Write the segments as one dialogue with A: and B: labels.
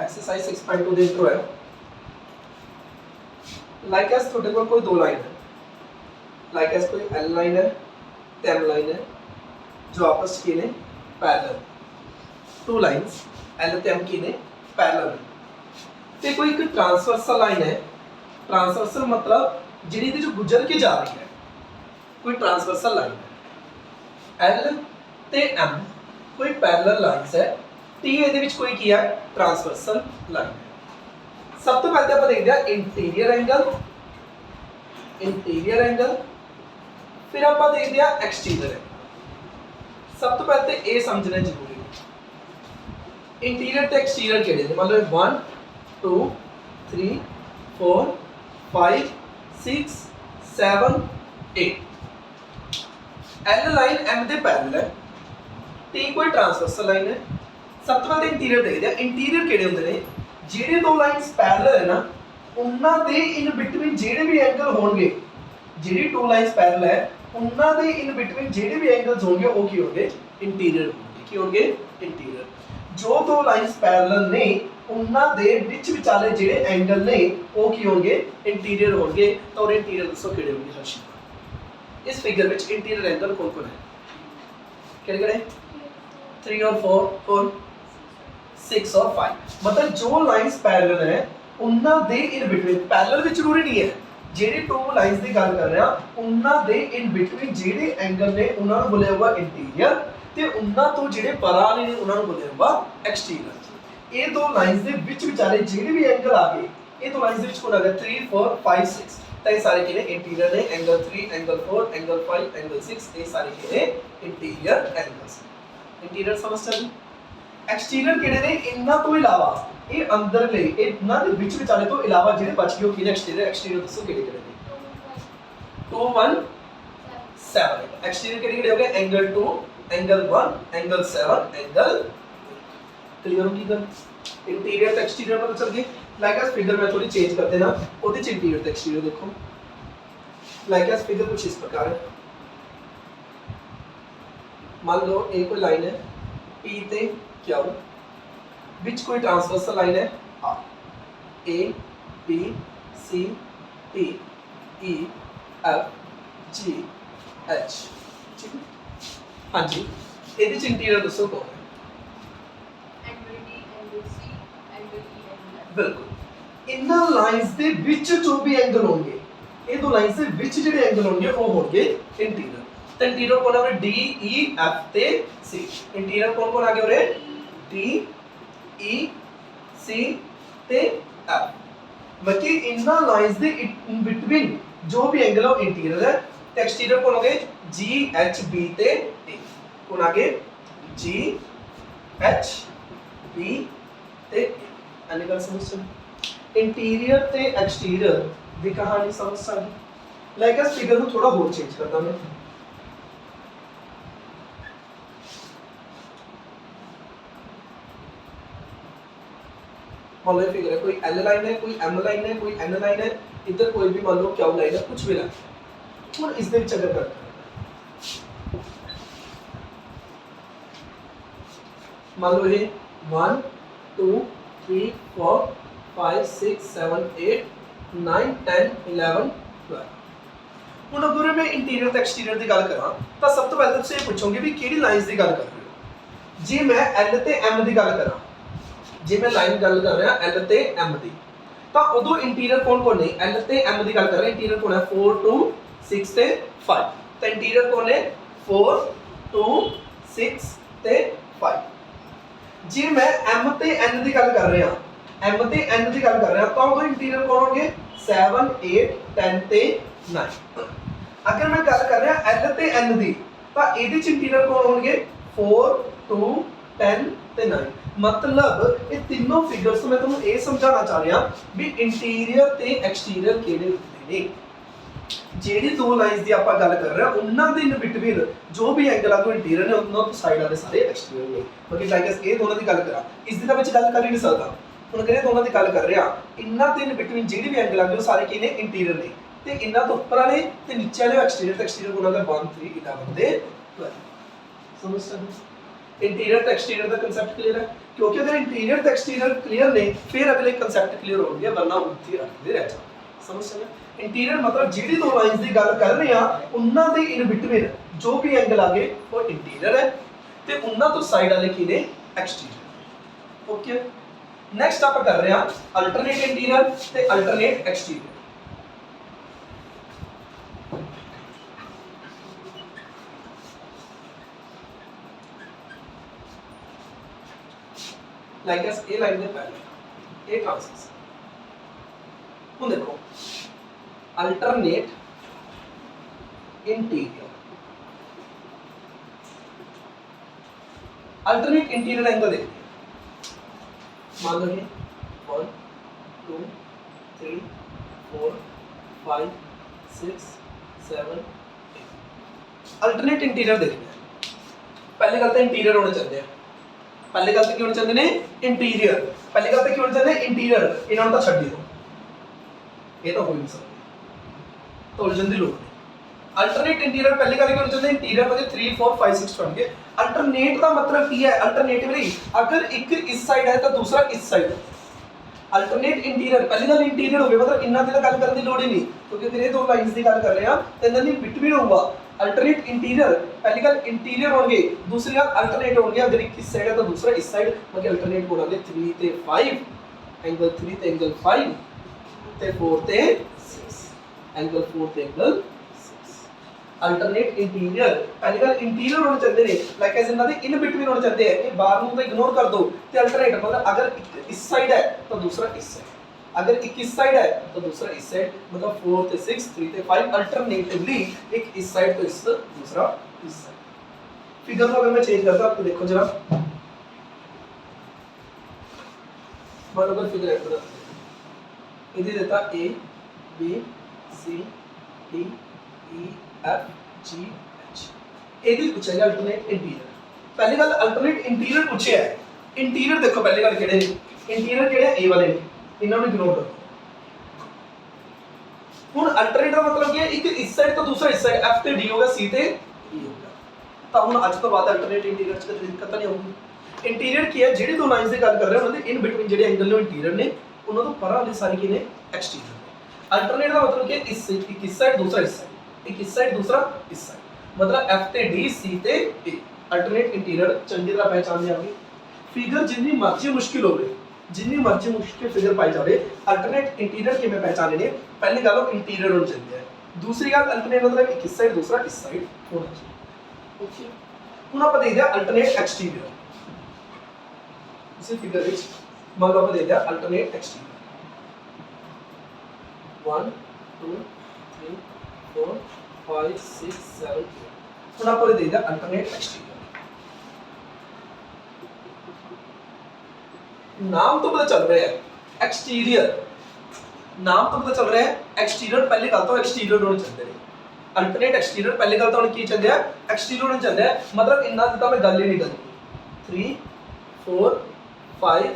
A: Exercise 6.2 ਦੇ intro ਹੈ like S ਤੁਹਾਡੇ ਕੋਲ ਕੋਈ ਦੋ ਲਾਈਨ ਹੈ लाइक एस कोई एल लाइन है ते एम लाइन है जो आपस की ने पैरेलल टू लाइंस एल ते एम की ने पैरेलल ते कोई एक ट्रांसवर्सल लाइन है ट्रांसवर्सल मतलब जिहड़ी ते जो गुजर के जा रही है कोई ट्रांसवर्सल लाइन है एल ते एम कोई पैरेलल लाइंस है टी ਇਹਦੇ ਵਿੱਚ कोई की है ट्रांसवर्सल लाइन है सब तो पहले ਆਪਾਂ देखते हैं इंटीरियर एंगल फिर आप देखते हैं एक्सटीरियर एंगल सब तो पहले तो ये समझना जरूरी है इंटीरियर ते एक्सटीरियर केड़े ने मान लो 1 2 3 4 5 6 7 8 एल लाइन एम दे पैरेलल है टी कोई ट्रांसवर्सल लाइन है सब तो पहले इंटीरियर देखते हैं इंटीरियर केड़े होंदे ने ਜਿਹੜੇ ਦੋ ਲਾਈਨਸ ਪੈਰਲਲ ਹੈ ਨਾ ਉਹਨਾਂ ਦੇ ਇਨ ਬਿਟਵੀਨ ਜਿਹੜੇ ਵੀ ਐਂਗਲ ਹੋਣਗੇ ਜਿਹੜੀ ਟੂ ਲਾਈਨਸ ਪੈਰਲਲ ਹੈ ਉਹਨਾਂ ਦੇ ਇਨ ਬਿਟਵੀਨ ਜਿਹੜੇ ਵੀ ਐਂਗਲਸ ਹੋਣਗੇ ਉਹ ਕੀ ਹੋਣਗੇ ਇੰਟੀਰੀਅਰ ਹੋਣਗੇ ਕੀ ਹੋਣਗੇ ਇੰਟੀਰੀਅਰ ਜੋ ਦੋ ਲਾਈਨਸ ਪੈਰਲਲ ਨੇ ਉਹਨਾਂ ਦੇ ਵਿੱਚ ਵਿਚਾਲੇ ਜਿਹੜੇ ਐਂਗਲ ਨੇ ਉਹ ਕੀ ਹੋਣਗੇ ਇੰਟੀਰੀਅਰ ਹੋਣਗੇ ਤਾਂ ਉਹ ਇੰਟੀਰੀਅਰ ਦੱਸੋ ਕਿਹੜੇ ਹੋਣਗੇ ਹਰਸ਼ੀ ਇਸ ਫਿਗਰ ਵਿੱਚ ਇੰਟੀਰੀਅਰ ਐਂਗਲ ਕੌਣ ਕੌਣ ਹੈ ਕਿਹੜੇ ਕਿਹੜੇ 3 और 4 6 और 5 मतलब जो लाइंस पैरेलल है उन्ना दे इन बिटवीन पैरेलल भी जरूरी नहीं है जेडे टू लाइंस दी गल कर रहे हां उन्ना दे इन बिटवीन जेडे एंगल ने उन्हां नु बोलिया हुआ इंटीरियर ते उन्ना तो जेडे परा वाले ने उन्हां नु बोलिया हुआ एक्सटीरियर ये दो लाइंस दे विच विचाले जेडे भी एंगल आ गए ये दो लाइंस दे विच कोण आ गया 3 4 5 6 ਤਾਂ ਇਹ ਸਾਰੇ ਕਿਹਨੇ ਇੰਟੀਰੀਅਰ ਨੇ ਐਂਗਲ 3 ਐਂਗਲ 4 ਐਂਗਲ 5 ਐਂਗਲ 6 ਇਹ ਸਾਰੇ ਕਿਹਨੇ ਇੰਟੀਰੀਅਰ ਐਂਗਲਸ ਇੰਟੀਰੀਅਰ ਸਮਝ ਚੱਲੀ एक्सटीरियर केड़े ने इन्ना तो इलावा ये अंदर ले इतना दे बीच विचाले तो इलावा जेडे बच गए किने एक्सटीरियर दसो केड़े केड़े ने 2 1 7 एक्सटीरियर केड़े केड़े हो गए angle 2 angle 1 angle 7 angle clear हो गई गल इंटीरियर ते एक्सटीरियर पता चल गई लाइक एस फिगर में थोड़ी चेंज कर देना ओदे च इंटीरियर ते एक्सटीरियर देखो लाइक एस फिगर कुछ इस प्रकार है मान लो एक कोई लाइन है P ते क्या विच कोई ट्रांसवर्सल लाइन है are A B C D E F G H ठीक है हाँ जी ਇਹਦੇ ਚ ਇੰਟੀਰੀਅਰ ਦੱਸੋ ਕੌਣ ਹੈ
B: angle D angle C angle E angle F
A: ਬਿਲਕੁਲ ਇਹਨਾਂ ਲਾਈਨਸ ਦੇ ਵਿੱਚ ਜੋ ਵੀ ਐਂਗਲ ਹੋਣਗੇ ਇਹ ਦੋ ਲਾਈਨਸ ਦੇ ਵਿੱਚ ਜਿਹੜੇ ਐਂਗਲ ਹੋਣਗੇ ਉਹ ਹੋਣਗੇ ਇੰਟੀਰੀਅਰ ਤਾਂ ਇੰਟੀਰੀਅਰ ਕੋਣ ਹੈ ਡੀ ਈ ਐਫ ਤੇ ਸੀ ਇੰਟੀਰੀਅਰ ਕੋਣ ਆ ਗਿਆ ਉਰੇ D E C ਤੇ F ਬਾਕੀ ਇਨ੍ਹਾਂ ਲਾਈਨਸ ਦੇ ਇਨ ਬਿਟਵੀਨ ਜੋ ਵੀ ਐਂਗਲ ਹੈ ਉਹ ਇੰਟੀਰੀਅਰ ਹੈ ਤੇ ਐਕਸਟੀਰੀਅਰ ਕੋਣ ਹੋ ਗਏ G H B ਤੇ T ਕੋਣ ਆ ਗਏ G H B ਤੇ ਅਨੇ ਗੱਲ ਸਮਝ ਸਕਦੇ ਇੰਟੀਰੀਅਰ ਤੇ ਐਕਸਟੀਰੀਅਰ ਦੀ ਕਹਾਣੀ ਸਮਝ ਸਕਦੇ ਲਾਈਕ ਇਸ ਫਿਗਰ ਨੂੰ ਥੋੜਾ ਹੋਰ ਚੇਂਜ ਕਰਦਾ ਮੈਂ मान लो फिगर है कोई एल लाइन है कोई एम लाइन है कोई एन लाइन है इधर कोई भी मान लो क्या लाइन है कुछ भी लाइन और इस दे विच अगर करते मान लो ये 1 2 3 4 5 6 7 8 9 10 11 12 ਹੁਣ ਅਗਰ ਮੈਂ ਇੰਟੀਰੀਅਰ ਤੇ ਐਕਸਟੀਰੀਅਰ ਦੀ ਗੱਲ ਕਰਾਂ ਤਾਂ ਸਭ ਤੋਂ ਪਹਿਲਾਂ ਤੁਸੀਂ ਇਹ ਪੁੱਛੋਗੇ ਵੀ ਕਿਹੜੀ ਲਾਈਨਸ ਦੀ ਗੱਲ ਕਰ ਰਹੇ ਹੋ ਜੇ ਮੈਂ ਐਲ ਤੇ ਐਮ ਦੀ ਗੱਲ ਕਰਾਂ ਜੇ ਮੈਂ ਲਾਈਨ ਗੱਲ ਕਰ ਰਿਹਾ L ਤੇ M ਦੀ ਤਾਂ ਉਦੋਂ ਇੰਟੀਰੀਅਰ ਕੋਣ ਨਹੀਂ L ਤੇ M ਦੀ ਗੱਲ ਕਰ ਰਿਹਾ ਇੰਟੀਰੀਅਰ ਕੋਣ ਹੈ 4 2 6 ਤੇ 5 ਤਾਂ ਇੰਟੀਰੀਅਰ ਕੋਣ ਹੈ 4 2 6 ਤੇ 5 ਜੇ ਮੈਂ M ਤੇ N ਦੀ ਗੱਲ ਕਰ ਰਿਹਾ M ਤੇ N ਦੀ ਗੱਲ ਕਰ ਰਿਹਾ ਤਾਂ ਉਦੋਂ ਇੰਟੀਰੀਅਰ ਕੋਣ ਹੋਣਗੇ 7 8 10 ਤੇ 9 ਅਗਰ ਮੈਂ ਗੱਲ ਕਰ ਰਿਹਾ L ਤੇ N ਦੀ ਤਾਂ ਇਹਦੇ ਚ ਇੰਟੀਰੀਅਰ ਕੋਣ ਹੋਣਗੇ 4 2 10 ਤੇ 9 मतलब ये तीनों फिगर्स तो मैं तुहानू ये समझाना चाह रहा भी इंटीरियर ते एक्सटीरियर किहड़े होंदे ने जेडी दो लाइंस दी आपां गल कर रहे हां उन्हां दे इन बिटवीन जो भी एंगल आ कोई इंटीरियर ने उन्हां तो साइड वाले सारे एक्सटीरियर ने बाकी लाइक इस दोनों दी गल करा इस दी विच गल कर ही नहीं सकदा हुण कहरे दोनों दी गल कर रहे हां इन्हां दे इन बिटवीन जेडी भी एंगल आ गए सारे की ने इंटीरियर ने ते इन्हां तो ऊपर वाले ते नीचे वाले एक्सटीरियर ते एक्सटीरियर कोण आ गए 1 3 11 दे 12 समझ सकदे इंटीरियर तो एक्सटीरियर का कंसेप्ट क्लियर है, क्योंकि अगर इंटीरियर तो एक्सटीरियर क्लियर ने फिर अगले कंसेप्ट क्लियर हो गया, वरना उत्थे अटकदे रह जाओ। समझ सकते? इंटीरियर मतलब जिहड़ी दो लाइंस की गल कर रहे हैं उन्हां दे इन बिटवीन जो भी एंगल आ गए वो इंटीरियर है ते उन्हां तो साइड वाले की ने एक्सटीरियर। ओके, नेक्स्ट आप कर रहे हैं अल्टरनेट इंटीरियर ते alternate exterior. Like S A line में पहले ए ट्रांसलेशन हुन देखो alternate interior, alternate interior angle देखते हैं। मान लो ये 1 2 3 4 5 6 7 8 अल्टरनेट इंटीरियर देखते हैं। पहले गल तो इंटीरियर होने चाहिए हैं, पहले गल तो की होने चाहिए ने इंटीरियर, पहले गल तो की होने चाहिए इंटीरियर, इन्होंने तो छड्डी दो, ये तो हो नहीं सकती, तो उलझन दी लोड़ नहीं। अल्टरनेट इंटीरियर पहले गल की होनी चाहिए इंटीरियर मतलब 3 4 5 6 बन गए। अल्टरनेट का मतलब की है अल्टरनेटिवली अगर एक इस साइड है तो दूसरा इस साइड है। अल्टरनेट इंटीरियर पहली गल इंटीरियर हो गया मतलब इन्ना दी गल करने की लोड़ ही नहीं, क्योंकि अगर ये दो लाइंस की गल कर रहे हैं तो इन्ना दी बिटवीन होगा अल्टरनेट इंटीरियर। पहली गल इंटीरियर होंगे, दूसरी गल अल्टरनेट होंगे, अगर एक इस साइड है तो दूसरा इस साइड, मतलब अल्टरनेट होना 3 ते 5 एंगल 3 ते एंगल 5 ते 4 ते 6 एंगल 4 ते एंगल 6। अल्टरनेट इंटीरियर पहली गल इंटीरियर होने चाहिए ने, लाइक एज इनका इन बिटवीन होने चाहिए है कि बाहर ਨੂੰ तो इग्नोर कर दो ते अल्टरनेट मतलब अगर एक इस साइड है तो दूसरा इस साइड, अगर एक इस साइड है तो दूसरा इस साइड, मतलब 4 ते 6 3 ते 5 अल्टरनेटिवली एक इस साइड तो इस दूसरा इस साइड। फिगर को अगर मैं चेंज करता आपको देखो जरा, मान लो फिगर ऐड करता इधर देता A B C D E F G H, ਇਹਦੀ ਪੁੱਛਿਆ ਅਲਟਰਨੇਟ ਇੰਟੀਰੀਅਰ। ਪਹਿਲੀ ਗੱਲ ਅਲਟਰਨੇਟ ਇੰਟੀਰੀਅਰ ਪੁੱਛਿਆ ਹੈ, ਇੰਟੀਰੀਅਰ ਦੇਖੋ ਪਹਿਲੀ ਗੱਲ ਕਿਹੜੇ ਨੇ, ਇੰਟੀਰੀਅਰ ਕਿਹੜੇ A ਵਾਲੇ ਨੇ, ਇਹਨਾਂ ਨੂੰ ਇਗਨੋਰ ਕਰੋ। ਹੁਣ ਅਲਟਰਨੇਟ ਦਾ ਮਤਲਬ ਕੀ ਹੈ, ਇੱਕ ਇਸ ਸਾਈਡ ਤੋਂ ਦੂਸਰਾ ਇਸ ਸਾਈਡ, F ਤੇ D ਹੋਗਾ C ਤੇ E ਹੋਗਾ, ਤਾਂ ਹੁਣ ਅੱਜ ਤੋਂ ਬਾਅਦ ਅਲਟਰਨੇਟ ਇੰਟੀਰੀਅਰ 'ਚ ਕੋਈ ਦਿੱਕਤ ਨਹੀਂ ਹੋਊਗੀ। ਇੰਟੀਰੀਅਰ ਕੀ ਹੈ, ਜਿਹੜੀ ਦੋ ਲਾਈਨਸ ਦੀ ਗੱਲ ਕਰ ਰਹੇ ਹਾਂ ਉਹਨਾਂ ਦੇ ਇਨ ਬਿਟਵੀਨ ਜਿਹੜੇ ਐਂਗਲ ਨੇ ਇੰਟੀਰੀਅਰ ਨੇ, ਉਹਨਾਂ ਤੋਂ ਪਰਾਂ ਵਾਲੀ ਸਾਰੀ ਕੀ ਨੇ एक्सटीरियर। अल्टरनेट का मतलब क्या, इस साइड दूसरा इस साइड, एक इस साइड दूसरा इस साइड, मतलब F ते D C ते A। अल्टरनेट इंटीरियर चंगी तरह पहचान लिया आपने। फिगर जितनी मर्जी मुश्किल हो गई, जितनी मर्जी मुश्किल फिगर पाई जाए, अल्टरनेट इंटीरियर किवें पहचानने, पहली गल इंटीरियर होना चाहिए, दूसरी गल अल्टरनेट मतलब एक इस साइड दूसरा इस साइड होना चाहिए। ओके, हुण आपां देखदे हां अल्टरनेट एक्सटीरियर। इसी फिगर विच मान लो आपां देखदे हां अल्टरनेट एक्सटीरियर 1 2 3 4 5 6 7 8। ਹੁਣ ਆਪਾਂ ਦੇਖਦੇ ਹਾਂ ਅਲਟਰਨੇਟ ਐਕਸਟੀਰੀਅਰ। ਨਾਮ ਤੋਂ ਪਤਾ ਚੱਲ ਰਿਹਾ ਹੈ ਐਕਸਟੀਰੀਅਰ, ਨਾਮ ਤੋਂ ਪਤਾ ਚੱਲ ਰਿਹਾ ਹੈ ਐਕਸਟੀਰੀਅਰ ਪਹਿਲੀ ਗੱਲ ਤਾਂ ਐਕਸਟੀਰੀਅਰ ਹੋਣਾ ਚਾਹੀਦਾ ਹੈ। ਅਲਟਰਨੇਟ ਐਕਸਟੀਰੀਅਰ ਪਹਿਲੀ ਗੱਲ ਤਾਂ ਹੁਣ ਕੀ ਚੱਲਦਾ ਹੈ, ਐਕਸਟੀਰੀਅਰ ਹੋਣਾ ਚਾਹੀਦਾ ਹੈ, ਮਤਲਬ ਇੰਨਾ ਤਾਂ ਮੈਂ ਗੱਲ ਹੀ ਨਹੀਂ ਕਰਨੀ। 3 4 5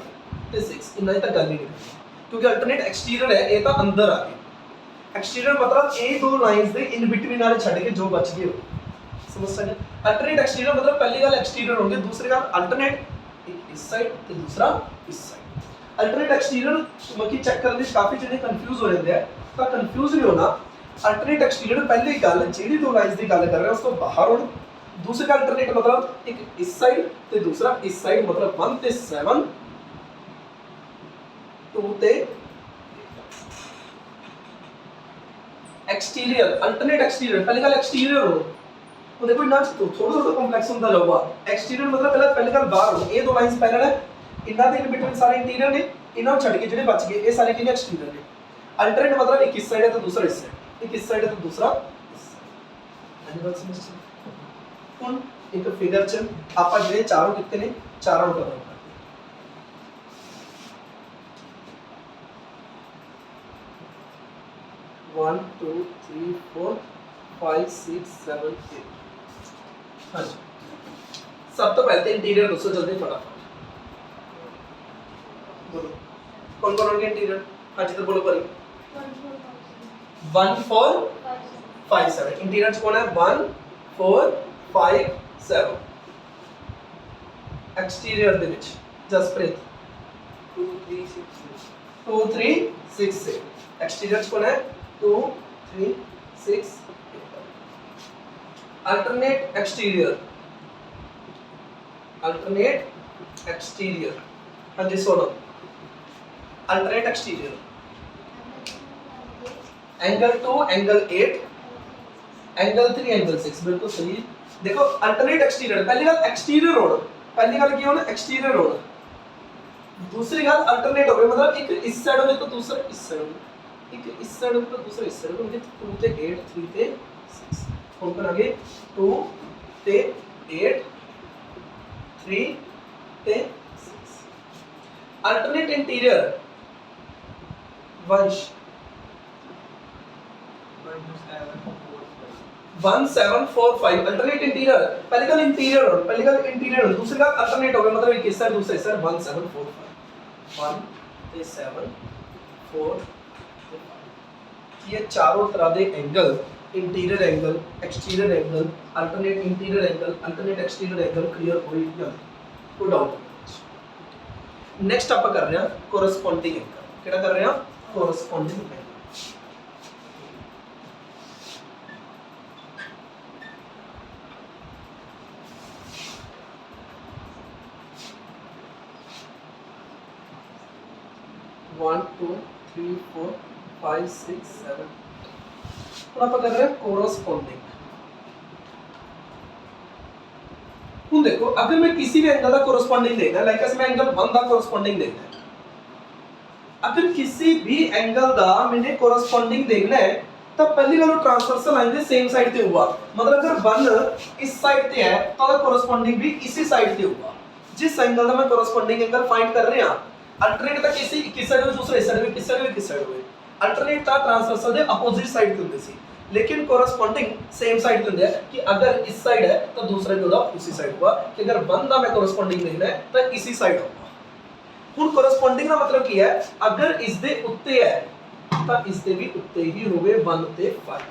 A: ਤੇ 6 ਇੰਨਾ ਤਾਂ ਗੱਲ ਹੀ ਨਹੀਂ ਕਰਨੀ, क्योंकि अल्टरनेट एक्सटीरियर है, ये तो अंदर आ गए। एक्सटीरियर मतलब ये दो लाइंस दे इन बिटवीन वाले छड़ के जो बच गए हो, समझ सकते। अल्टरनेट एक्सटीरियर मतलब पहली गल एक्सटीरियर होंगे, दूसरी गल अल्टरनेट एक इस साइड ते दूसरा इस साइड। अल्टरनेट एक्सटीरियर मतलब चेक करने काफी जने कंफ्यूज हो जाते हैं, तो कंफ्यूज नहीं होना। अल्टरनेट एक्सटीरियर पहली गल जेडी दो लाइंस की गल कर रहे हैं उस तो बाहर होना, दूसरी गल अल्टरनेट मतलब एक इस साइड ते दूसरा इस साइड, मतलब 1 ते 7 2 ते एक्सटीरियर। अल्टरनेट एक्सटीरियर पहली गल एक्सटीरियर हो तो देखो इना थोड़ा थोड़ा कॉम्प्लेक्स होता जाऊगा। एक्सटीरियर मतलब पहली गल बाहर हो, ये दो लाइंस पैरेलल है, इना दे इन बिटवीन सारे इंटीरियर ने, इना छड़ के जेडे बच गए ये सारे किने एक्सटीरियर ने। अल्टरनेट मतलब एक इस साइड है तो दूसरा इस साइड, एक इस साइड है तो दूसरा इस साइड। एनी बात समझ। हुन एक फिगर च आपा जेडे चारों कितने ने, चारों का 1 2 3 4 5 6 7 8। हाँ जी, सब तो पहले इंटीरियर दोस्तों जल्दी फटाफट बोलो कौन कौन होंगे इंटीरियर। हाँ जी तो बोलो परी 1 4 5 7 इंटीरियर कौन है 1 4 5 7। ਐਕਸਟੀਰੀਅਰ ਦੇ ਵਿੱਚ ਜਸਪ੍ਰੀਤ
C: 2 3 6 6
A: 2 3 6 6 एक्सटीरियर कौन है 2 3 6 अल्टरनेट एक्सटीरियर हाँ जी सुनो alternate exterior angle 2 angle 8 angle 3 angle 6 बिल्कुल सही। देखो अल्टरनेट एक्सटीरियर पहली गल एक्सटीरियर होना पहली गल की होना एक्सटीरियर होना दूसरी गल अल्टरनेट हो गई मतलब एक इस साइड हो तो दूसरा इस साइड हो एक इस साइड हो तो दूसरा इस साइड हो मतलब 2 ते 8 3 ते 6 कौन पर आगे 2 ते 8 3 ते 6 अल्टरनेट इंटीरियर वंश 1745 अल्टरनेट इंटीरियर पहली गल इंटीरियर हो पहली गल इंटीरियर हो दूसरी गल अल्टरनेट हो गया मतलब एक इस साइड दूसरा इस साइड 1745 1 ਤੇ 7 4 ये चारों तरह के angle interior angle exterior angle alternate interior angle alternate exterior angle clear हो गया कोई डाउट नहीं। नेक्स्ट आप कर रहे हैं कोरस्पोंडिंग एंगल केड़ा कर रहे हैं कोरस्पोंडिंग एंगल 1 2 3 4 5 6 7 ਹੁਣ ਆਪਾਂ ਕਰ ਰਹੇ ਹਾਂ ਕੋਰਸਪੋंडिंग। ਹੁਣ देखो अगर मैं किसी भी एंगल का कोरस्पोंडिंग देखना है लाइक मैं एंगल 1 का कोरस्पोंडिंग देखना है अगर किसी भी एंगल का मैंने कोरस्पोंडिंग देखना है तो पहली गल ट्रांसवर्सल लाइन दे सेम साइड ते होगा मतलब अगर 1 इस साइड ते है तो उसका कोरस्पोंडिंग भी इसी साइड ते होगा। जिस एंगल का मैं कोरस्पोंडिंग एंगल फाइंड कर रहे हैं अल्टरनेट ਤਾਂ ਕਿਸੇ ਕਿਸ ਸਾਈਡ ਹੋਵੇ ਦੂਸਰੇ ਸਾਈਡ ਹੋਵੇ ਕਿਸ ਸਾਈਡ ਹੋਵੇ ਕਿਸ ਸਾਈਡ ਹੋਵੇ अल्टरनेट ਤਾਂ ट्रांसवर्सल ਦੇ अपोजिट साइड ਤੇ ਹੁੰਦੇ ਸੀ लेकिन कोरस्पोंडिंग सेम साइड पे होता है कि अगर इस साइड है तो दूसरा भी होगा उसी साइड होगा कि अगर 1 ਦਾ मैं कोरस्पोंडिंग देखना है तो इसी साइड होगा। ਹੁਣ कोरस्पोंडिंग ਦਾ मतलब ਕੀ ਹੈ अगर इस ਦੇ ਉੱਤੇ है तो इस ਦੇ भी ਉੱਤੇ ही ਹੋਵੇ 1 ਤੇ 5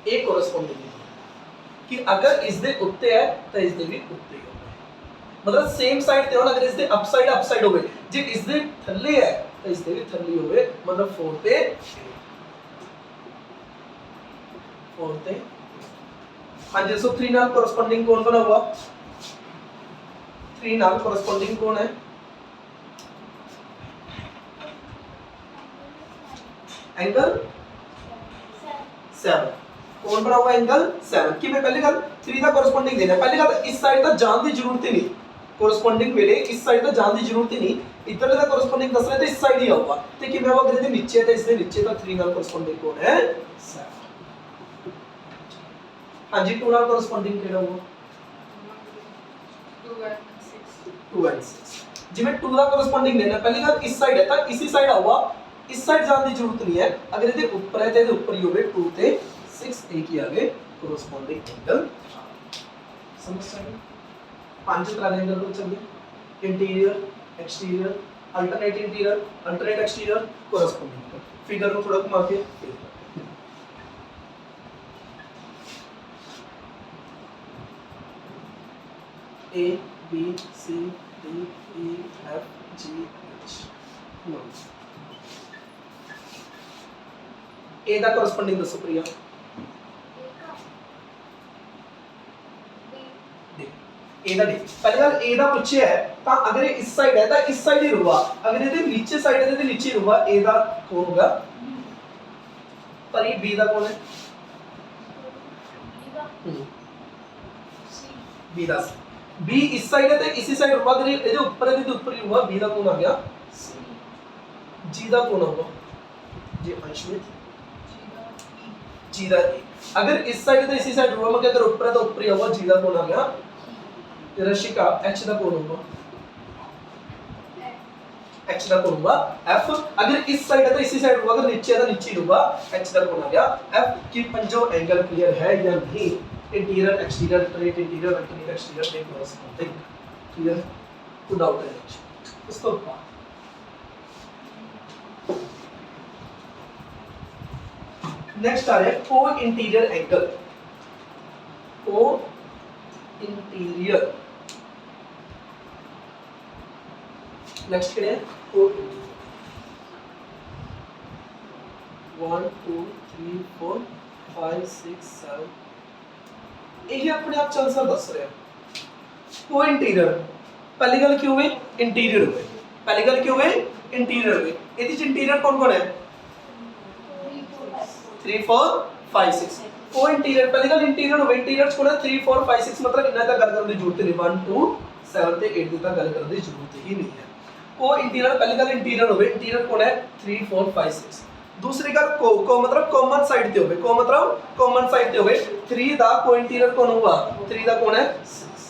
A: ਇਹ कोरस्पोंडिंग है कि अगर इस ਦੇ ਉੱਤੇ है तो इस ਦੇ भी ਉੱਤੇ ही होवे मतलब सेम साइड ਤੇ ਹੋਣ अगर इस ਦੇ अपसाइड होवे जे इस ਦੇ ਥੱਲੇ है तो इस ਦੇ भी थल्ले होवे मतलब 4 ਤੇ 4 ਤੇ हाँ जी सो 3 नाल कोरस्पोंडिंग कौन बना हुआ 3 नाल कोरस्पोंडिंग कौन है एंगल 7 कौन बना हुआ एंगल 7 कि मैं पहली गल 3 ਦਾ कोरस्पोंडिंग देना पहली गल इस साइड तक जान की जरूरत ही नहीं कोरस्पोंडिंग वेले इस साइड तक जान की जरूरत ही नहीं इधर का कोरस्पोंडिंग दस रहे तो इस साइड ही आऊगा तो कि मैं वो अगर इधर नीचे है तो इसके नीचे का 3 नाल कोरस्पोंडिंग कौन है 7 हाँ जी 2 नाल कोरस्पोंडिंग केड़ा हुआ 2 and 6 जिਵੇਂ 2 ਦਾ कोरस्पोंडिंग लेना पहली गल इस साइड है तो इसी साइड आऊगा इस साइड जाने की जरूरत नहीं है अगर इधर ऊपर है तो इधर ऊपर ही होवे 2 ਤੇ 6 एक ही आगे कोरस्पोंडिंग एंगल समझ सकते पांच तरह के एंगल चलते interior exterior alternate interior alternate exterior corresponding figure को थोड़ा घुमा के A B C D E F G H no A ਦਾ कोरस्पोंडिंग दसो प्रिया ए दा नहीं पहले गल ए दा पूछे है ता अगर ये इस साइड है ता इस साइड ही रुआ अगर ये नीचे साइड है तो नीचे रुआ ए दा कौन होगा पर ये बी दा कौन है बी दा बी इस साइड है तो इसी साइड रुआ अगर ये ऊपर है तो ऊपर ही रुआ बी दा कौन आ गया जी दा कौन होगा जी अंशमित जी दा ए अगर इस साइड है तो इसी साइड रुआ मगर अगर ऊपर है तो ऊपर ही होगा जी दा कौन आ गया रशिका एच दा कौन होगा एच दा कौन होगा एफ अगर इस साइड है तो इसी साइड होगा अगर नीचे है तो नीचे होगा एच दा कौन आ गया एफ की पंजों एंगल क्लियर है या नहीं interior exterior alternate interior alternate exterior देख लो समथिंग क्लियर टू डाउट है इसको नेक्स्ट आ रहा है को इंटीरियर एंगल को इंटीरियर नेक्स्ट किहड़े है को 1 2 3 4 5 6 7 ਇਹ ਆਪਣੇ ਆਪ ਚੱਲ ਸਰ ਦੱਸ ਰਿਹਾ ਕੋ ਇੰਟੀਰੀਅਰ ਪਹਿਲੀ ਗੱਲ ਕੀ ਹੋਵੇ ਇੰਟੀਰੀਅਰ ਹੋਵੇ ਪਹਿਲੀ ਗੱਲ ਕੀ ਹੋਵੇ ਇੰਟੀਰੀਅਰ ਹੋਵੇ ਇਹਦੇ ਚ ਇੰਟੀਰੀਅਰ ਕੌਣ ਕੌਣ ਹੈ 3 4 5 6 ਕੋ ਇੰਟੀਰੀਅਰ ਪਹਿਲੀ ਗੱਲ ਇੰਟੀਰੀਅਰ ਹੋਵੇ ਇੰਟੀਰੀਅਰ ਚ ਕੋਣ ਹੈ 3 4 5 6 मतलब ਇੰਨਾ ਤਾਂ ਗੱਲ ਕਰਨ ਦੀ ਜ਼ਰੂਰਤ ਨਹੀਂ 1 2 7 ਤੇ 8 ਦੀ ਤਾਂ ਗੱਲ ਕਰਨ ਦੀ ਜ਼ਰੂਰਤ ਹੀ ਨਹੀਂ ਹੈ ਕੋ ਇੰਟੀਰੀਅਰ ਪਹਿਲੀ ਗੱਲ ਇੰਟੀਰੀਅਰ ਹੋਵੇ ਇੰਟੀਰੀਅਰ ਕੋਣ ਹੈ 3 4 5 6 दूसरी गल को मतलब कॉमन साइड ते होवे को मतलब कॉमन साइड ते होवे 3 दा को इंटीरियर कौन हुआ 3 दा कौन है 6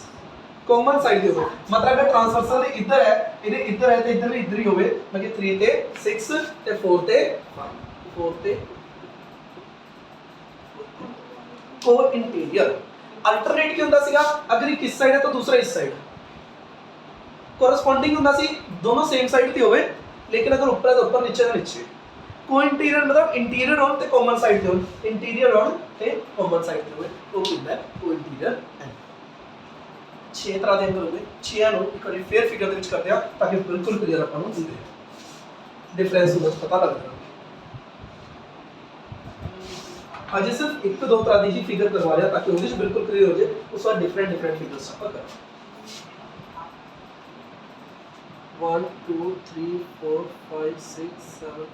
A: कॉमन साइड ते होवे मतलब अगर ट्रांसवर्सल दे इधर है इधर इधर है ते इधर भी इधर ही होवे मतलब 3 ते 6 ते 4 ते 4 ते को इंटीरियर अल्टरनेट ਕੀ ਹੁੰਦਾ ਸੀਗਾ अगर एक इस साइड है तो दूसरा इस साइड कोरेस्पोंडिंग ਹੁੰਦਾ ਸੀ दोनों सेम साइड ਤੇ ਹੋਵੇ लेकिन अगर ऊपर है तो ऊपर नीचे है नीचे को इंटीरियर मतलब इंटीरियर होन ते कॉमन साइड ते होन इंटीरियर होन ते कॉमन साइड ते होवे ਉਹ ਹੁੰਦਾ को इंटीरियर एंगल 6 ਤਰ੍ਹਾਂ ਦੇ ਐਂਗਲ ਹੋਵੇ 6 ਨੂੰ ਇੱਕ ਵਾਰੀ ਫੇਰ ਫਿਗਰ ਦੇ ਵਿੱਚ ਕਰਦੇ ਆ ਤਾਂ ਕਿ ਬਿਲਕੁਲ ਕਲੀਅਰ ਆਪਾਂ ਨੂੰ ਦਿਖੇ ਡਿਫਰੈਂਸ ਹੁੰਦਾ ਪਤਾ ਲੱਗਦਾ ਅੱਜ ਸਿਰਫ ਇੱਕ ਦੋ ਤਰ੍ਹਾਂ ਦੀ ਹੀ ਫਿਗਰ ਕਰਵਾ ਰਿਹਾ ਤਾਂ ਕਿ ਉਹਦੇ ਵਿੱਚ ਬਿਲਕੁਲ ਕਲੀਅਰ ਹੋ ਜਾਏ ਉਸ ਵਾਰ ਡਿਫਰੈਂਟ ਫਿਗਰਸ ਆਪਾਂ ਕਰਾਂਗੇ 1 2 3 4 5 6 7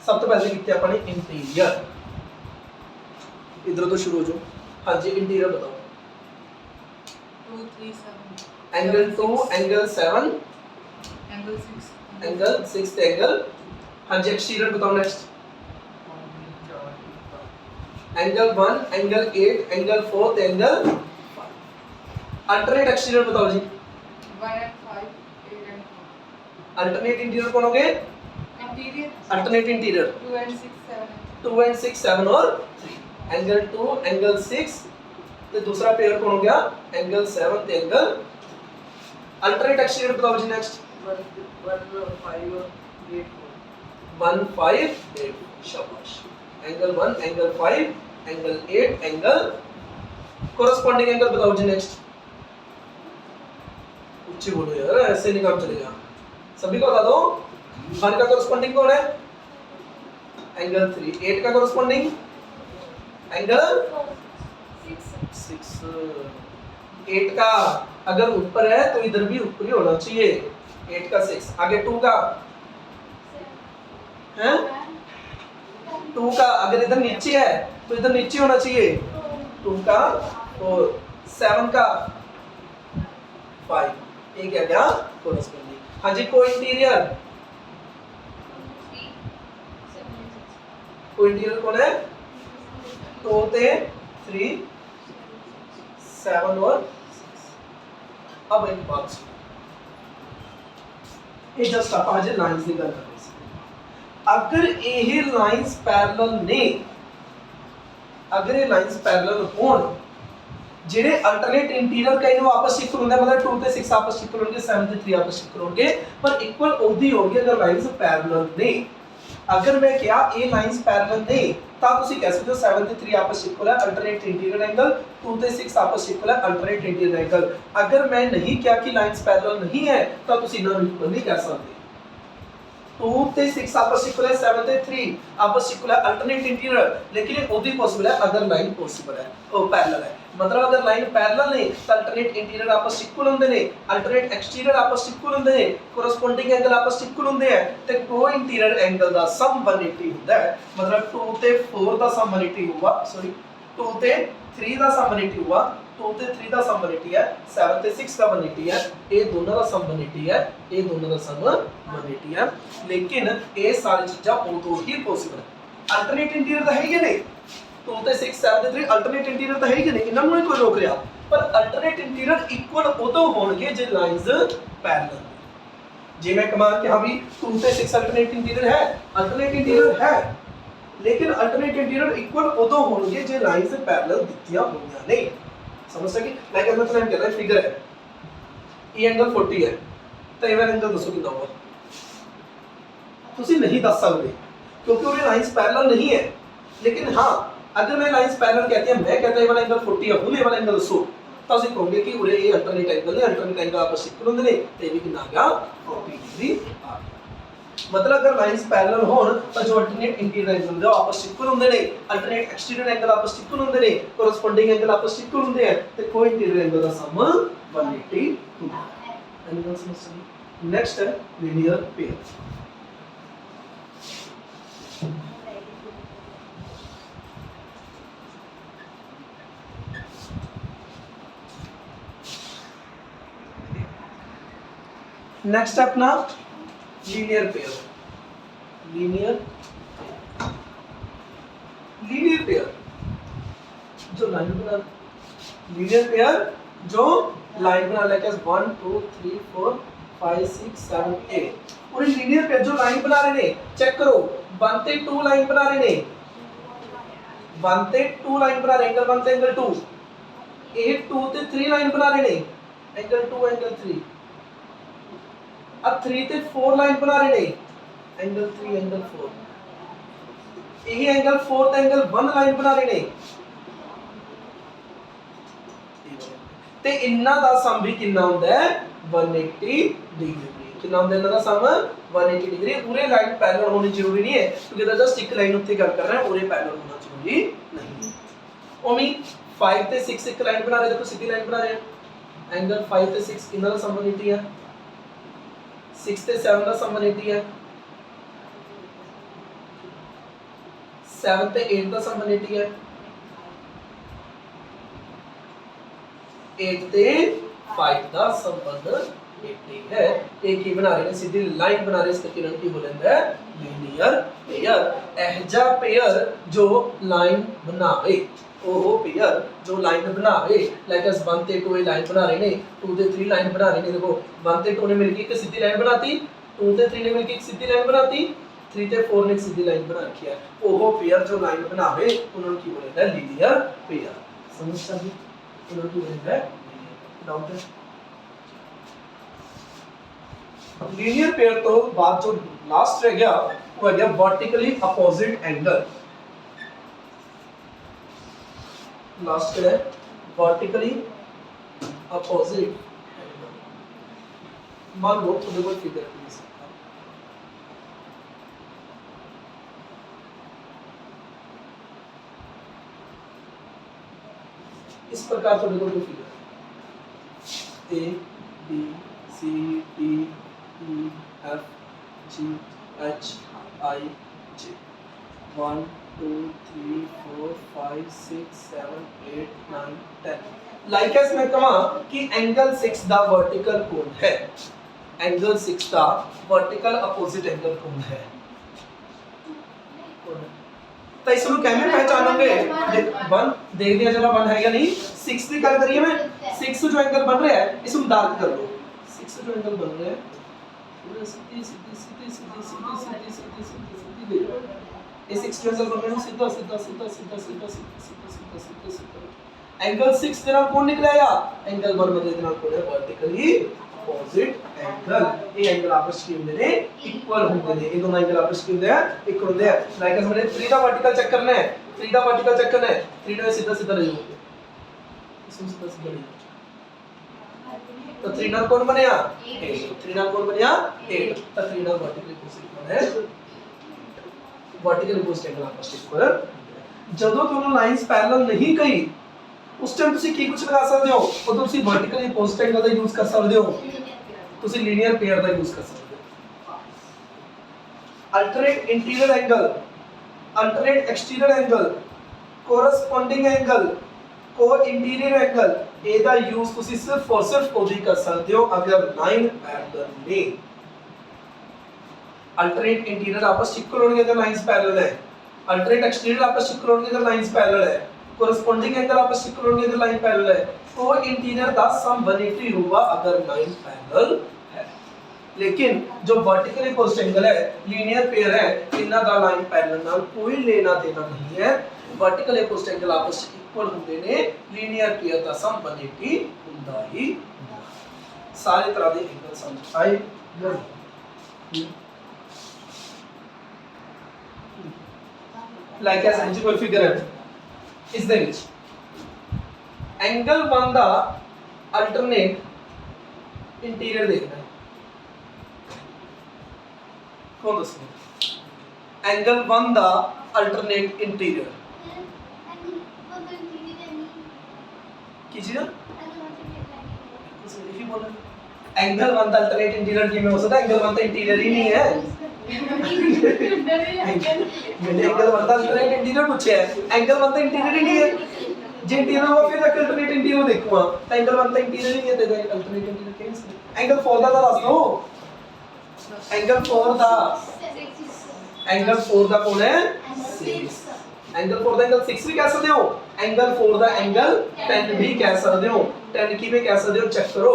A: सब तो पहले कितने अपने इंटीरियर इधर तो शुरू हो जाओ हाँ जी इंटीरियर बताओ
B: 2 3 7
A: angle 2 angle 7
B: angle 6
A: angle 6 angle हाँ जी एक्सटीरियर बताओ next angle 1 angle 8 angle 4 angle alternate exterior बताओ जी
B: 1 and 5 8 and 4
A: अल्टरनेट इंटीरियर कौन हो गए
B: interior
A: alternate interior
B: 2 and 6 7
A: 2 and 6 7 और 3 एंगल 2 एंगल 6 तो दूसरा पेयर कौन हो गया एंगल 7 ते एंगल अल्टरनेट एक्सटीरियर बताओ जी नेक्स्ट
C: 1 5 8
A: 1 5 8 शाबाश angle 1 angle 5 angle 8 angle corresponding angle बताओ जी नेक्स्ट ऊंची बोलो यार ऐसे नहीं काम चलेगा सभी को बता दो 1 का कोरेस्पोंडिंग कौन है एंगल 3 8 का कोरेस्पोंडिंग एंगल 6 8 का अगर ऊपर है तो इधर भी ऊपर ही होना चाहिए 8 का 6 आगे 2 का हैं 2 का अगर इधर नीचे है तो इधर नीचे होना चाहिए 2 का और 7 का 5 ये क्या गया कोरेस्पोंडिंग हाँ जी को इंटीरियर को इंटीरियर कौन है 2 ते 3 7 और 6 अब एक बात सुनो ये जस्ट आप आज लाइंस की गल कर रहे सी अगर ये लाइंस पैरेलल ने अगर ये लाइंस पैरेलल होण ਜਿਹੜੇ ਅਲਟਰਨੇਟ ਇੰਟੀਰੀਅਰ ਕਈ ਨੂੰ ਆਪਸ ਵਿੱਚ ਇਕੁਅਲ ਹੁੰਦਾ मतलब 2 ਤੇ 6 ਆਪਸ ਵਿੱਚ ਇਕੁਅਲ ਹੋਣਗੇ 7 ਤੇ 3 ਆਪਸ ਵਿੱਚ ਇਕੁਅਲ ਹੋਣਗੇ ਪਰ ਇਕੁਅਲ ਉਹਦੀ ਹੋਣਗੇ ਅगर ਲਾਈਨਸ ਪੈरेलल ਨੇ अगर मैं क्या ए लाइंस पैरेलल ने ਤਾਂ ਤੁਸੀਂ ਕਹਿ ਸਕਦੇ ਹੋ 7 ਤੇ 3 ਆਪਸ ਵਿੱਚ ਇਕੁਅਲ ਹੈ ਅਲਟਰਨੇਟ ਇੰਟੀਰੀਅਰ ਐਂਗਲ 2 ਤੇ 6 ਆਪਸ ਵਿੱਚ ਇਕੁਅਲ ਹੈ ਅਲਟਰਨੇਟ ਇੰਟੀਰੀਅਰ ਐਂਗਲ अगर मैं नहीं किया कि लाइंस पैरेलल नहीं है ਤਾਂ ਤੁਸੀਂ ਇਹਨਾਂ ਨੂੰ ਇਕੁਅਲ ਨਹੀਂ ਕਹਿ ਸਕਦੇ 2 ਤੇ 6 ਆਪਸ ਵਿੱਚ ਇਕੁਅਲ ਹੈ 7 ਤੇ 3 ਆਪਸ ਵਿੱਚ ਇਕੁਅਲ ਹੈ ਅਲਟਰਨੇਟ ਇੰਟੀਰੀਅਰ लेकिन ये ਉਹਦੀ ਪੋਸੀਬਲ ਹੈ अगर लाइन पॉसिबल है ਉਹ पैरेलल है मतलब अगर लाइन पैरेलल ने तो अल्टरनेट इंटीरियर आपस में इक्वल होंगे ने अल्टरनेट एक्सटीरियर आपस में इक्वल होंगे ने कोरेस्पोंडिंग एंगल आपस में इक्वल होंगे हैं ते को इंटीरियर एंगल दा सम 180 होता है मतलब 2 ते 4 दा सम 180 हुआ सॉरी 2 ते 3 दा सम 180 हुआ 2 ते 3 दा सम 180 है 7 ते 6 का 180 है ये दोनों दा सम 180 है ये दोनों दा सम 180 है लेकिन ये सारी चीजें उदों ही पॉसिबल है अल्टरनेट इंटीरियर दा है कि नहीं 2 ਤੇ 6 7 ਤੇ 3 ਅਲਟਰਨੇਟ ਇੰਟੀਰੀਅਰ ਤਾਂ ਹੈ ਹੀ ਨਹੀਂ ਇਹਨਾਂ ਨੂੰ ਨਹੀਂ ਕੋਈ ਰੋਕ ਰਿਹਾ ਪਰ ਅਲਟਰਨੇਟ ਇੰਟੀਰੀਅਰ ਇਕੁਅਲ ਉਦੋਂ ਹੋਣਗੇ ਜੇ ਲਾਈਨਸ ਪੈਰਲਲ ਜੇ ਮੈਂ ਕਹਾਂ ਕਿ ਹਾਂ ਵੀ 2 ਤੇ 6 ਅਲਟਰਨੇਟ ਇੰਟੀਰੀਅਰ ਹੈ लेकिन अल्टरनेट इंटीरियर इक्वल उदो होंगे जे लाइन से पैरेलल दिखतियां होंगे नहीं समझ सके मैं कहना तो मैं कह रहा फिगर है ये एंगल 40 है तो ये वाला एंगल दसो कितना होगा ਤੁਸੀਂ नहीं दस सकते क्योंकि वो लाइंस पैरेलल नहीं है लेकिन हाँ अगर मैं लाइंस पैरेलल कहती है मैं कहता है ये वाला एंगल 40 है ये वाला एंगल दसो ਤਾਂ ਅਸੀਂ ਕਹੋਗੇ ਕਿ ਉਰੇ ਇਹ ਅਲਟਰਨੇਟ ਐਂਗਲ ਨੇ, ਅਲਟਰਨੇਟ ਐਂਗਲ ਆਪਸ ਵਿੱਚ ਇਕੁਅਲ ਹੁੰਦੇ ਨੇ ਤੇ ਇਹ ਵੀ ਕਿੰਨਾ ਆ ਗਿਆ 40 ਡਿਗਰੀ ਆ ਗਿਆ। मतलब अगर लाइंस पैरेलल होण ਤਾਂ ਜੋ ਅਲਟਰਨੇਟ ਇੰਟੀਰੀਅਰ ਐਂਗਲ ਹੁੰਦੇ ਆ ਉਹ ਆਪਸ ਵਿੱਚ ਇਕੁਅਲ ਹੁੰਦੇ ਨੇ, ਅਲਟਰਨੇਟ ਐਕਸਟੀਰੀਅਰ ਐਂਗਲ ਆਪਸ ਵਿੱਚ ਇਕੁਅਲ ਹੁੰਦੇ ਨੇ, ਕੋਰਸਪੋਂਡਿੰਗ ਐਂਗਲ ਆਪਸ ਵਿੱਚ ਇਕੁਅਲ ਹੁੰਦੇ ਆ ਤੇ ਕੋਈ ਇੰਟੀਰੀਅਰ ਐਂਗਲ ਦਾ ਸਮ 180 ਹੁੰਦਾ ਹੈ। ਐਂਗਲ ਸਮਝੋ। ਨੈਕਸਟ ਹੈ ਲੀਨੀਅਰ ਪੇਅਰ। नेक्स्ट है अपना लीनियर पेयर। लीनियर पेयर जो लाइन बना, लीनियर पेयर जो लाइन बना लेके 1 2 3 4 5 6 7 8 और लीनियर पेयर जो लाइन बना रहे ने चेक करो 1 ते 2 लाइन बना रहे ने, 1 ते 2 लाइन बना रहे, एंगल 1 ते एंगल 2, ये 2 ते 3 लाइन बना रहे ने, एंगल 2 एंगल 3, अब 3 ते 4 लाइन बना रहे ने, एंगल 3 एंगल 4, यही एंगल 4 ते एंगल 1 लाइन बना रहे ने ते इन्ना दा सम भी कितना होता है 180 डिग्री। कितना होता है इन्ना दा सम 180 डिग्री। पूरे लाइन पैरेलल होनी जरूरी नहीं है क्योंकि इधर जस्ट एक लाइन उत्ते गल कर रहे हैं, पूरे पैरेलल होना जरूरी नहीं। ओमी 5 ते 6 एक लाइन बना रहे, देखो सीधी लाइन बना रहे हैं, एंगल 5 ते 6 इन्ना दा सम 180 है, 6 ਤੇ 7 ਦਾ ਸਮ 180 ਹੈ, 7 ਤੇ 8 ਦਾ ਸਮ 180 ਹੈ, 8 ਤੇ 5 ਦਾ ਸਮ 180 है। एक ही बना रहे हैं, सीधी लाइन बना रहे हैं, इसका किरण की बोलेंगे है लीनियर पेयर। एहजा पेयर जो लाइन बनावे, ओहो पेयर जो लाइन बनावे, लाइक अस 1 ते 2 लाइन बना रहे ने, 2 ते 3 लाइन बना रहे ने, देखो 1 ते 2 ने मिलके एक सीधी लाइन बनाती, 2 ते 3 ने मिलके एक सीधी लाइन बनाती, 3 ते 4 ने एक सीधी लाइन बना रखी है। ओहो पेयर जो लाइन बनावे उन्होंने की बोलेंगे है लीनियर पेयर। समझ सभी उन्होंने की बोलेंगे है डाउट है। लीनियर पेयर तो बाद जो लास्ट रह गया वो है गया वर्टिकली अपोजिट एंगल। लास्ट है वर्टिकली अपोजिट एंगल। मान लो थोड़े बहुत फिगर प्लीज, इस प्रकार थोड़े बहुत figure A B C D E F G H I J 1 2 3 4 5 6 7 8 9 10। Like S मैं कहा कि एंगल 6 दा वर्टिकल कोण है, एंगल 6 दा वर्टिकल अपोजिट एंगल कोण है, तो इसको कैसे पहचानोंगे? 1 देख लिया जरा 1 है या नहीं। 6 की गल करिए, मैं 6 जो एंगल बन रहा है इसको डार्क कर लो। 6 जो एंगल बन रहा है सीधी सीधी सीधी सीधी सीधी सीधी सीधी सीधी सीधी ले लो। ये 6 एंगल बन रहे हैं सीधा सीधा सीधा सीधा सीधा सीधा सीधा सीधा सीधा। एंगल 6 के नाम कौन निकलेगा? एंगल 1 में देना कौन है? Vertically opposite angle. ये एंगल आपस में होंगे ने इक्वल होंगे ने, ये दोनों एंगल आपस में होंगे हैं इक्वल होंगे हैं। लाइक अस मैंने 3 का वर्टिकल चेक करना है, 3 का वर्टिकल चेक करना है, 3 ने सीधा सीधा ले लो, इसमें सीधा सीधा ले लो। तो 3 नाम कौन बनेगा? 8। 3 नाम कौन बनेगा? 8। तो 3 नाम वर्टिकली अपोजिट कौन है? वर्टिकली अपोजिट एंगल आपस में इक्वल। ਜਦੋਂ ਤੁਹਾਨੂੰ ਲਾਈਨਸ ਪੈਰਲਲ ਨਹੀਂ ਕਹੀ ਉਸ ਟਾਈਮ ਤੁਸੀਂ ਕੀ ਕੁਝ ਲਗਾ ਸਕਦੇ ਹੋ? ਉਹ ਤੁਸੀਂ ਵਰਟੀਕਲੀ ਅਪੋਜ਼ਿਟ ਐਂਗਲ ਦਾ ਯੂਜ਼ ਕਰ ਸਕਦੇ ਹੋ, ਤੁਸੀਂ ਲੀਨੀਅਰ ਪੇਅਰ ਦਾ ਯੂਜ਼ ਕਰ ਸਕਦੇ ਹੋ। Alternate interior angle, alternate exterior angle, corresponding angle, ਕੋ ਇੰਟੀਰੀਅਰ ਐਂਗਲ, ਇਹਦਾ ਯੂਜ਼ ਤੁਸੀਂ ਸਿਰਫ ਔਰ ਸਿਰਫ ਉਹਦੀ ਕਰ ਸਕਦੇ ਹੋ ਅਗਰ ਲਾਈਨ ਪੈਰਲਲ ਨੇ। अल्टरनेट इंटीरियर आपस में इक्वल होंगे अगर लाइंस पैरेलल है, अल्टरनेट एक्सटीरियर आपस में इक्वल होंगे अगर लाइंस पैरेलल है, कोरेस्पोंडिंग एंगल आपस में इक्वल होंगे अगर लाइन पैरेलल है, तो इंटीरियर का सम 180 होगा अगर लाइन पैरेलल है। लेकिन जो वर्टिकली अपोजिट एंगल है, लीनियर पेयर है, इनका दा लाइन पैरेलल नाल कोई लेना देना नहीं है। वर्टिकली अपोजिट एंगल आपस में इक्वल होंगे ने, लीनियर पेयर का सम 180 होता ही होगा। सारे तरह के एंगल समझ आए? लाइक ऐसा कोई फिगर है इस दे विच एंगल 1 दा अल्टरनेट इंटीरियर देखना है कौन दसो एंगल 1 दा अल्टरनेट इंटीरियर की चीज लिखी बोला एंगल 1 दा अल्टरनेट इंटीरियर की में हो सकता है एंगल 1 तो इंटीरियर ही नहीं है मैंने एंगल 1 दा अल्टरनेट इंटीरियर पूछा है एंगल 1 तो इंटीरियर ही नहीं है जे इंटीरियर हुआ फिर अल्टरनेट इंटीरियर देखूंगा तो एंगल 1 तो इंटीरियर ही नहीं है तो अल्टरनेट इंटीरियर कैसे एंगल 4 दा दस दो एंगल 4 दा कौन है 6 एंगल 4 दा एंगल 6 भी कह सकते हो एंगल 4 दा एंगल 10 भी कह सकते हो 10 की भी कह सकते हो चेक करो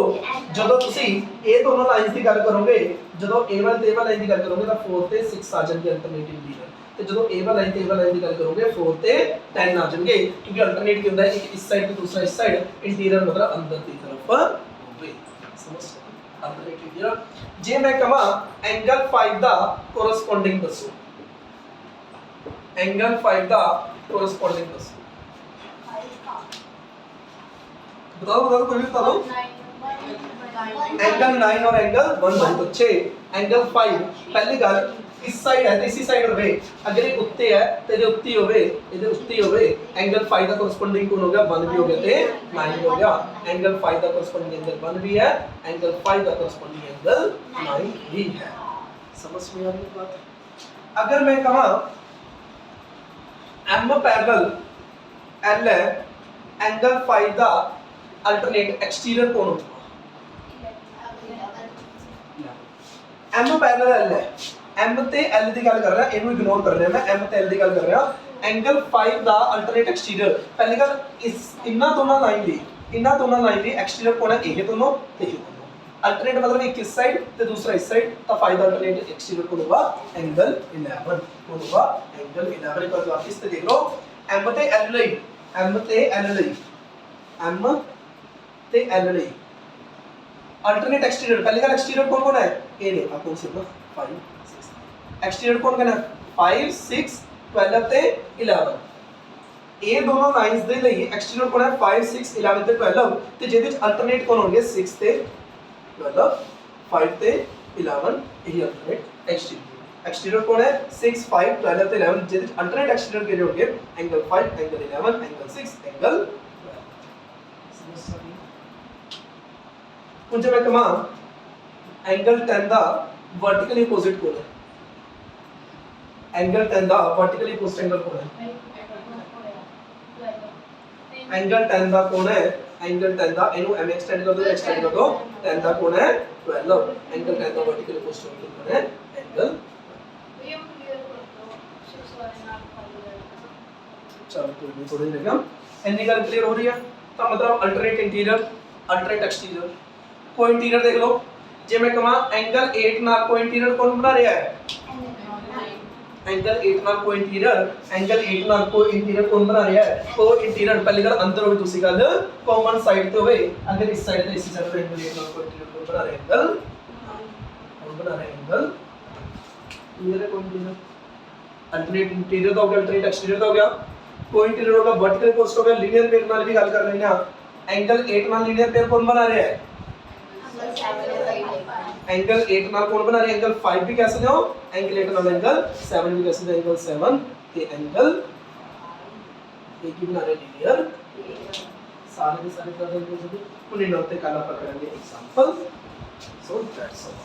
A: ਜਦੋਂ ਤੁਸੀਂ ਇਹ ਦੋਨੋਂ ਲਾਈਨਸ ਦੀ ਗੱਲ ਕਰੋਗੇ ਜਦੋਂ a ਵਾਲੀ ਤੇ a ਵਾਲੀ ਲਾਈਨ ਦੀ ਗੱਲ ਕਰੋਗੇ ਤਾਂ 4 ਤੇ 6 ਆ ਜਾਣਗੇ ਅਲਟਰਨੇਟ ਇੰਟੀਰੀਅਰ ਤੇ ਜਦੋਂ a ਵਾਲੀ ਲਾਈਨ ਤੇ a ਵਾਲੀ ਲਾਈਨ ਦੀ ਗੱਲ ਕਰੋਗੇ 4 ਤੇ 10 ਆ ਜਾਣਗੇ ਕਿਉਂਕਿ ਅਲਟਰਨੇਟ ਕੀ ਹੁੰਦਾ ਹੈ ਇੱਕ ਇਸ ਸਾਈਡ ਤੇ ਦੂਸਰਾ ਇਸ ਸਾਈਡ ਇੰਟੀਰੀਅਰ ਮਤਲਬ ਅੰਦਰ ਦੀ ਤਰਫ ਹੋਵੇ ਸਮਝ ਅਲਟਰਨੇਟ ਇੰਟੀਰੀਅਰ ਜੇ ਮੈਂ ਕਹਾਂ ਐਂਗਲ 5 ਦਾ ਕੋਰਸਪੋਂਡਿੰਗ ਦੱਸੋ एंगल 5 दा कोरस्पोंडिंग दस बताओ कोई भी बता दो एंगल 9 और एंगल 1 बहुत अच्छे एंगल 5 पहली गल इस साइड है तो इसी साइड होवे अगर ये उत्ते है तो ये उत्ती होवे इधर उत्ती होवे एंगल 5 दा कोरस्पोंडिंग कौन हो गया 1 भी हो गया ते 9 भी हो गया एंगल 5 दा कोरस्पोंडिंग एंगल 1 भी है एंगल 5 दा कोरस्पोंडिंग एंगल 9 भी है समझ में आ रही बात अगर मैं कहां M पैरेलल L है एंगल 5 दा अल्टरनेट एक्सटीरियर कौन होगा M पैरेलल L है M ते L दी गल कर रहा है इनु इग्नोर कर रहा है मैं M ते L दी गल कर रहा एंगल 5 दा अल्टरनेट एक्सटीरियर पहली गल इस इन्ना दोनों लाइन दी एक्सटीरियर कौन है ये दोनों ते ये दोनों अल्टरनेट मतलब एक इस साइड ते दूसरा इस साइड तो 5 दा अल्टरनेट एक्सटीरियर कौन होगा एंगल 11 कौन होगा एंगल 11 एक बार वापस से देख लो M ते L ਲਈ अल्टरनेट एक्सटीरियर पहले का एक्सटीरियर कौन है ये नहीं आप कौन से 5 6 एक्सटीरियर कौन करना 5 6 12 ਤੇ 11 ਇਹ ਦੋਨੋਂ ਲਾਈਨਸ ਦੇ ਲਈ ਐਕਸਟੀਰੀਅਰ ਕੌਣ ਹੈ 5 6 11 ਤੇ 12 ਤੇ ਜਿਹਦੇ ਵਿੱਚ ਅਲਟਰਨੇਟ ਕੌਣ ਹੋਣਗੇ 6 ਤੇ 12 5 ਤੇ 11 ਇਹ ਅਲਟਰਨੇਟ एक्सटीरियर कौन है 6 5 12 ਤੇ 11 ਜਿਹਦੇ ਅਲਟਰਨੇਟ ਐਕਸਟੀਰੀਅਰ ਕਿਹੜੇ ਹੋਣਗੇ एंगल 5 एंगल 11 एंगल 6 एंगल 12 ਹੁਣ ਜੇ ਮੈਂ ਕਹਾਂ एंगल 10 ਦਾ वर्टिकली अपोजिट कौन है एंगल 10 ਦਾ वर्टिकली अपोजिट एंगल कौन है एंगल 10 ਦਾ कौन है एंगल 10 ਦਾ ਇਹਨੂੰ m एक्सटेंड कर दो 10 ਦਾ कौन है 12 एंगल 10 ਦਾ वर्टिकली अपोजिट एंगल कौन है एंगल चलो कोई नहीं थोड़ी देर इतनी गल क्लियर हो रही है तो मतलब अल्टरनेट इंटीरियर अल्टरनेट एक्सटीरियर कोई इंटीरियर देख लो जे मैं कहां एंगल 8 नाल कोई इंटीरियर कौन बना रहा है एंगल 8 नाल कोई इंटीरियर कौन बना रहा है तो इंटीरियर पहली गल अंदर होवे दूसरी गल कॉमन साइड ते होवे अगर इस साइड ते इसी साइड पे एंगल 8 नाल कोई इंटीरियर कौन बना रहा है एंगल क्लियर है कोई इंटीरियर अल्टरनेट इंटीरियर तो हो गया अल्टरनेट एक्सटीरियर तो हो गया कोई इंटीरियर होगा वर्टिकल पोस्ट हो गया लीनियर पेयर नाल भी गल कर लेना एंगल 8 नाल लीनियर पेयर कौन बना रहा है एंगल 8 नाल कौन बना रहा है एंगल 5 भी कह सकते हो एंगल 8 नाल एंगल 7 भी कह सकते हो एंगल 7 ते एंगल एक ही बना रहे लीनियर सारे के सारे कर देंगे उन्हें नोट ते काला पर करेंगे एग्जांपल सो दैट्स ऑल